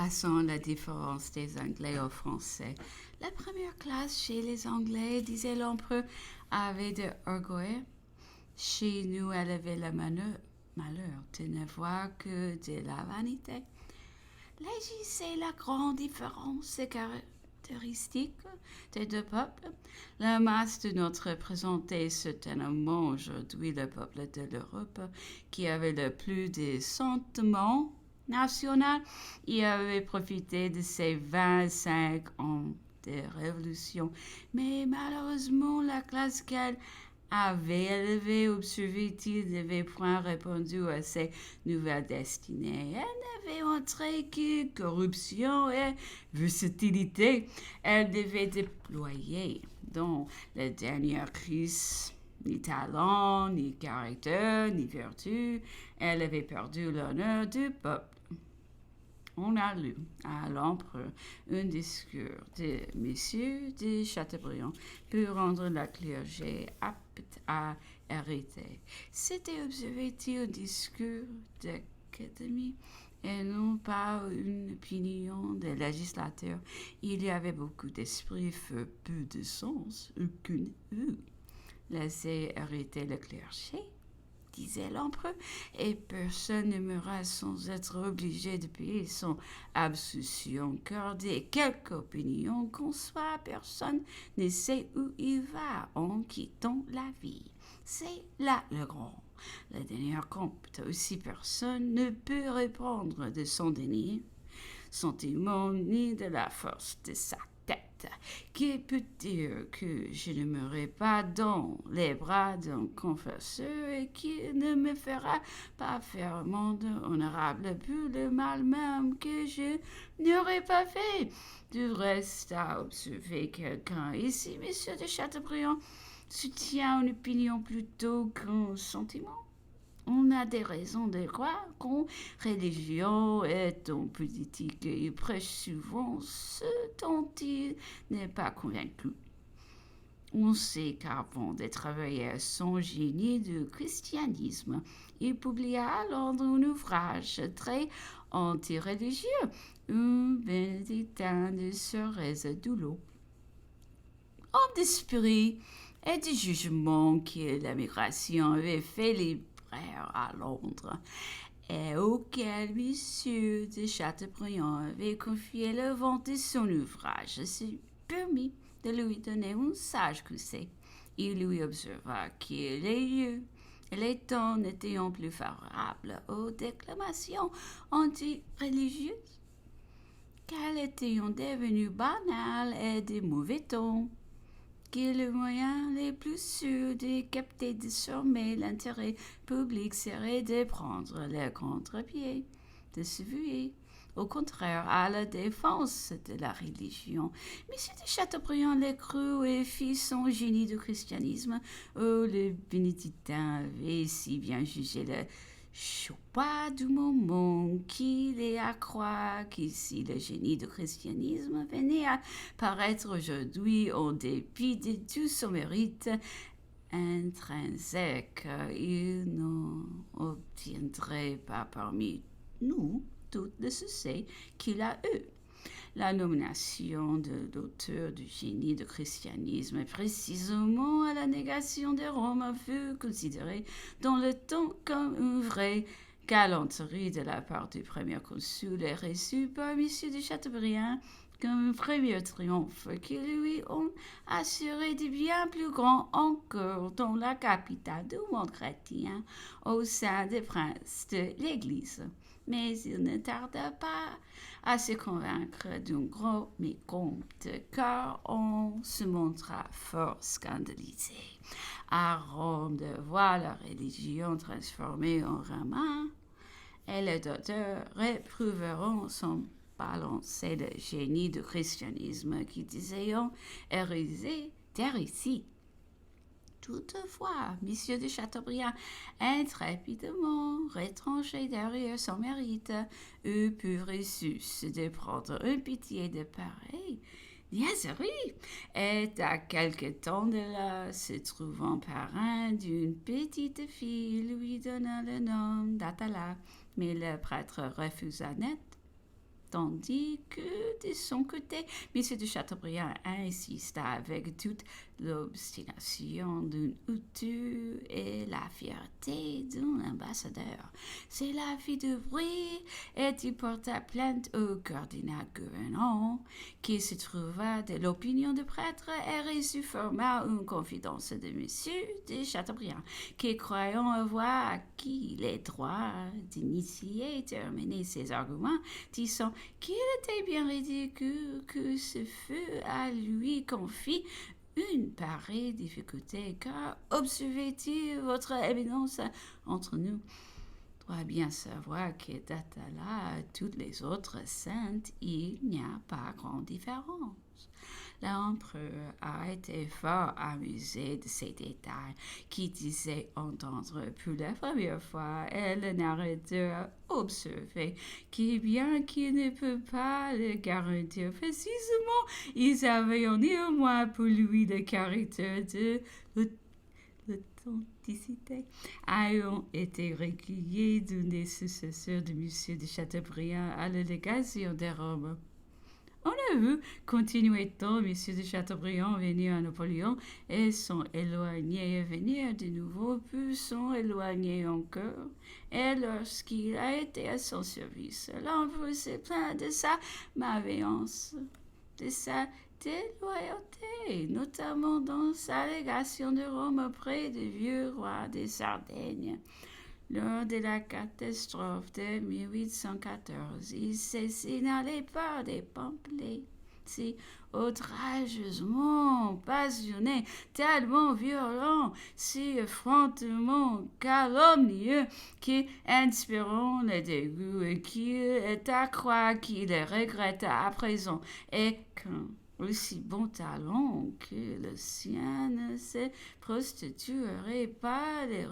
Passons à la différence des Anglais aux Français. La première classe chez les Anglais, disait l'empereur, avait de l'orgueil. Chez nous, elle avait le malheur de ne voir que de la vanité. Là, c'est la grande différence caractéristique des deux peuples. La masse de notre représenté certainement aujourd'hui le peuple de l'Europe qui avait le plus de sentiments national, il avait profité de ces 25 ans de révolution. Mais malheureusement, la classe qu'elle avait élevée, observait-il, n'avait point répondu à ses nouvelles destinées. Elle n'avait montré que corruption et versatilité. Elle devait déployer dans la dernière crise ni talent, ni caractère, ni vertu. Elle avait perdu l'honneur du peuple. On a lu à l'empereur un discours de Messieurs de Chateaubriand pour rendre le clergé apte à hériter. C'était, observé-il, un discours d'académie et non pas une opinion de législateur. Il y avait beaucoup d'esprit, peu de sens, aucune vue. Laissez hériter le clergé, disait l'empereur, et personne ne meura sans être obligé de payer son absolution, car des quelque opinion qu'on soit, personne ne sait où il va en quittant la vie. C'est là le grand. Le dernier compte aussi, personne ne peut répondre de son dernier sentiment ni de la force de sa tête. Qui peut dire que je ne mourrai pas dans les bras d'un confesseur et qui ne me fera pas faire monde honorable pour le mal même que je n'aurais pas fait? Du reste, à observer quelqu'un ici, monsieur de Chateaubriand, soutient une opinion plutôt qu'un sentiment. On a des raisons de croire qu'en religion et en politique, il prêche souvent ce dont il n'est pas convaincu. On sait qu'avant de travailler à son génie du christianisme, il publia à Londres un ouvrage très anti-religieux, un Bénédictin de Sorèze Doulot. Homme d'esprit et de jugement que la migration avait fait les à Londres, et auquel monsieur de Chateaubriand avait confié le vent de son ouvrage, s'est permis de lui donner un sage conseil. Il lui observa que les lieux et les temps n'étaient plus favorables aux déclamations anti-religieuses, qu'elles étaient devenues banales et de mauvais ton, que le moyen le plus sûr de capter désormais l'intérêt public serait de prendre le contre-pied, de se vouer, au contraire, à la défense de la religion. Monsieur de Chateaubriand le crut et fit son génie du christianisme, où le bénédictin avait si bien jugé le choix du moment qu'il est à croire qu'ici le génie du christianisme venait à paraître aujourd'hui en dépit de tout son mérite intrinsèque, il n'obtiendrait pas parmi nous tout le succès qu'il a eu. La nomination de l'auteur du génie du christianisme est précisément à la négation de Rome fut considérée dans le temps comme une vraie galanterie de la part du premier consul et reçue par M. de Chateaubriand comme un premier triomphe qui lui ont assuré de bien plus grands encore dans la capitale du monde chrétien au sein des princes de l'Église. Mais il ne tarda pas à se convaincre d'un gros mécompte, car on se montra fort scandalisé à Rome de voir la religion transformée en ramin, et les docteurs réprouveront son balancer le génie du christianisme qui disait hérisé d'hérésie. Toutefois, M. de Chateaubriand, intrépidement retranché derrière son mérite, eut pu ressus de prendre une pitié de pareille niaiserie, et à quelque temps de là, se trouvant parrain d'une petite fille, lui donna le nom d'Atala, mais le prêtre refusa net. tandis que, de son côté, M. de Chateaubriand insista avec toute l'obstination d'un Hutu et la fierté d'un ambassadeur. C'est la vie de bruit et il porta plainte au cardinal Guénon, qui se trouva de l'opinion du prêtre et reçut formellement une confidence de M. de Chateaubriand, qui, croyant avoir acquis les droits d'initier et terminer ses arguments, disant qu'il était bien ridicule que ce fût à lui confié une pareille difficulté, car, observez-il, votre éminence, entre nous, doit bien savoir que d'Atala à toutes les autres saintes, il n'y a pas grande différence. L'empereur a été fort amusé de ces détails qui disait entendre pour la première fois, et le narrateur a observé que bien qu'il ne peut pas le garantir précisément, ils avaient néanmoins pour lui le caractère de l'authenticité, ayant été recueillis d'un des successeurs de M. de Chateaubriand à la légation de Rome. On a vu, continuait-on, M. de Chateaubriand venir à Napoléon et s'en éloigner et venir de nouveau, puis s'en éloigner encore. Et lorsqu'il a été à son service, l'empereur s'est plaint de sa malveillance, de sa déloyauté, notamment dans sa légation de Rome auprès du vieux roi des Sardaigne. Lors de la catastrophe de 1814, il s'est signalé par des pamphlets si outrageusement passionnés, tellement violents, si effrontément calomnieux, qui inspirant le dégoût et qu'il est à croire qu'il les regrette à présent, et qu'un aussi bon talent que le sien ne se prostituerait pas les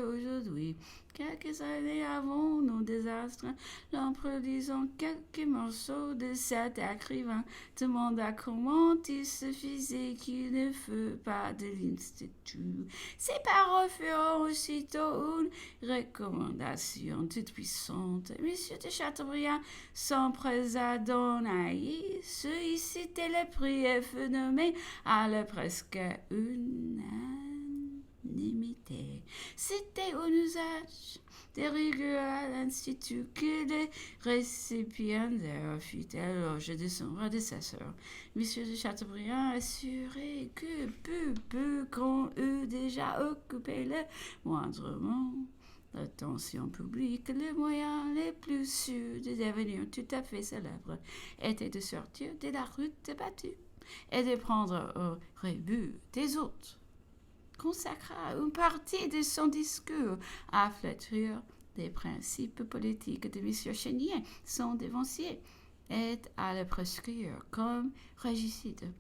aujourd'hui. Quelques années avant nos désastres, l'empereur, lisant quelques morceaux de cet écrivain, demanda comment il se faisait qu'il ne fût pas de l'Institut. Ces paroles furent aussitôt une recommandation toute puissante. M. de Chateaubriand s'empressa d'en haïr. Celui-ci était le prix et fut nommé à la presque unanimité. C'était un usage de rigueur à l'Institut que le récipiendaire fut éloge de son prédécesseur. M. de Chateaubriand assurait que peu qu'on eût déjà occupé le moindrement l'attention publique, le moyen le plus sûr de devenir tout à fait célèbre était de sortir de la route battue et de prendre au rebut des autres. Consacra une partie de son discours à flétrir les principes politiques de M. Chénier, son devancier, et à le prescrire comme régicide.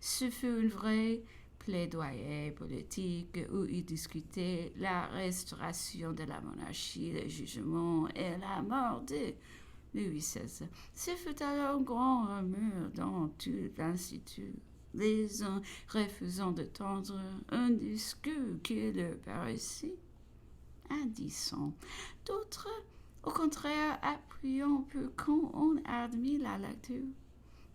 Ce fut une vraie plaidoyer politique où il discutait la restauration de la monarchie, le jugement et la mort de Louis XVI. Ce fut alors un grand remue dans tout l'Institut, les uns refusant de tendre un discours qui leur paraissait indécent, d'autres, au contraire, appuyant pour qu'on admit la lecture.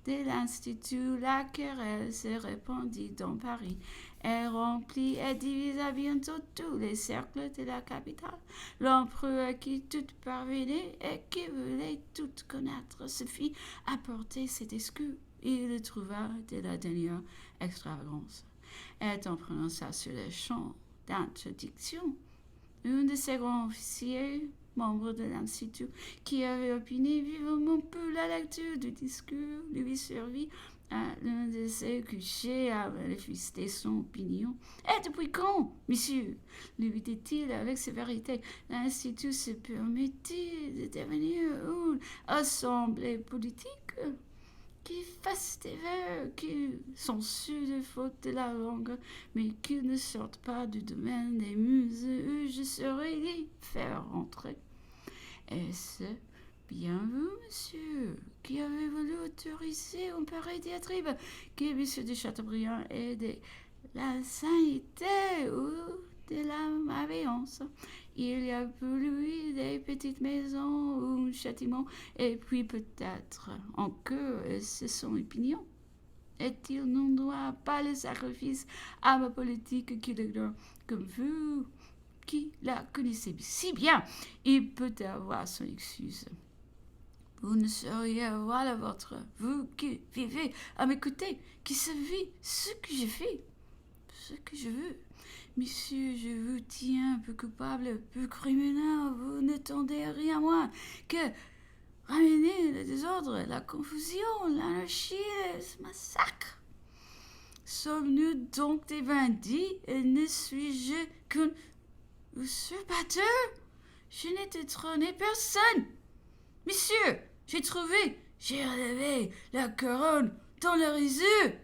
Dès l'Institut, la querelle se répandit dans Paris et remplit et divisa bientôt tous les cercles de la capitale. L'empereur à qui tout parvenait et qui voulait tout connaître se fit apporter ses discours. Il le trouva de la dernière extravagance. Et en prononça sur le champ d'introduction, un de ses grands officiers, membre de l'Institut, qui avait opiné vivement pour la lecture du discours, lui servit à l'un de ses couchers à manifester son opinion. « Et depuis quand, monsieur ?» lui dit-il avec sévérité. « L'Institut se permettait de devenir une assemblée politique ?» qui fasse des vers, qui censurent les fautes de la langue, mais qui ne sortent pas du domaine des muses où je saurais les faire entrer. Est-ce bien vous, monsieur, qui avez voulu autoriser un pareil diatribe, que M. de Chateaubriand ait de l'insanité ou de la malveillance? Il y a pour lui des petites maisons ou un châtiment, et puis peut-être encore, c'est son opinion. Et il n'en doit pas le sacrifice à ma politique qu'il ignore comme vous, qui la connaissez si bien. Il peut avoir son excuse. Vous ne sauriez avoir la vôtre, vous qui vivez à mes côtés, qui savez ce que je fais, ce que je veux. Monsieur, je vous tiens peu coupable, peu criminel, vous n'attendez rien moins que ramener le désordre, la confusion, l'anarchie, le massacre. Sommes-nous donc des bandits et ne suis-je qu'un usurpateur? Je n'ai détrôné personne. Monsieur, j'ai relevé la couronne dans le réseau.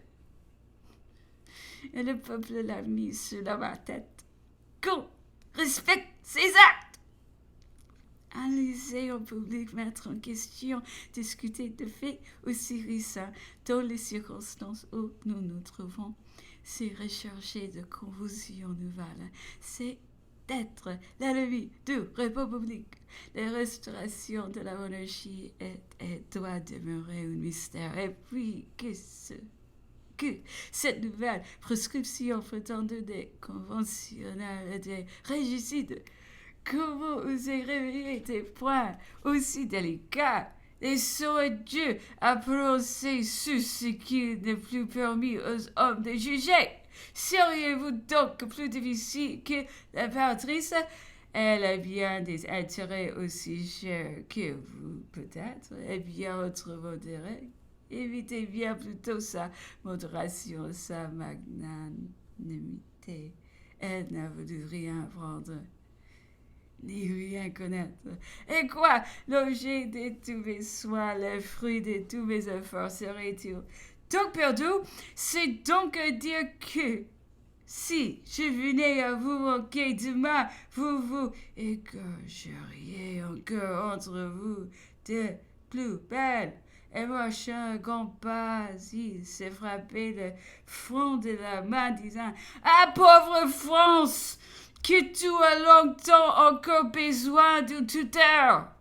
Et le peuple l'a mis sur ma tête. Qu'on respecte ses actes. Analyser en public, mettre en question, discuter de faits aussi récents dans les circonstances où nous nous trouvons, c'est rechercher de confusion nouvelle, c'est d'être l'ennemi de République. La restauration de la monarchie doit demeurer un mystère. Et puis, que cette nouvelle prescription prétendue des conventionnels et des régicides, comment oser réveiller des points aussi délicats, et saurais-tu à prononcer sur ce qui n'est plus permis aux hommes de juger? Seriez-vous donc plus difficile que l'impératrice? Elle a bien des intérêts aussi chers que vous, peut-être, et bien autrement modérés. Évitez bien plutôt sa modération, sa magnanimité. Elle n'a voulu rien prendre, ni rien connaître. Et quoi, l'objet de tous mes soins, le fruit de tous mes efforts serait-il donc perdu? C'est donc à dire que si je venais à vous manquer demain, vous égorgeriez encore entre vous de plus belles. Et machin grand pas, il s'est frappé le front de la main, disant: Ah, pauvre France, que tu as longtemps encore besoin de tuteur!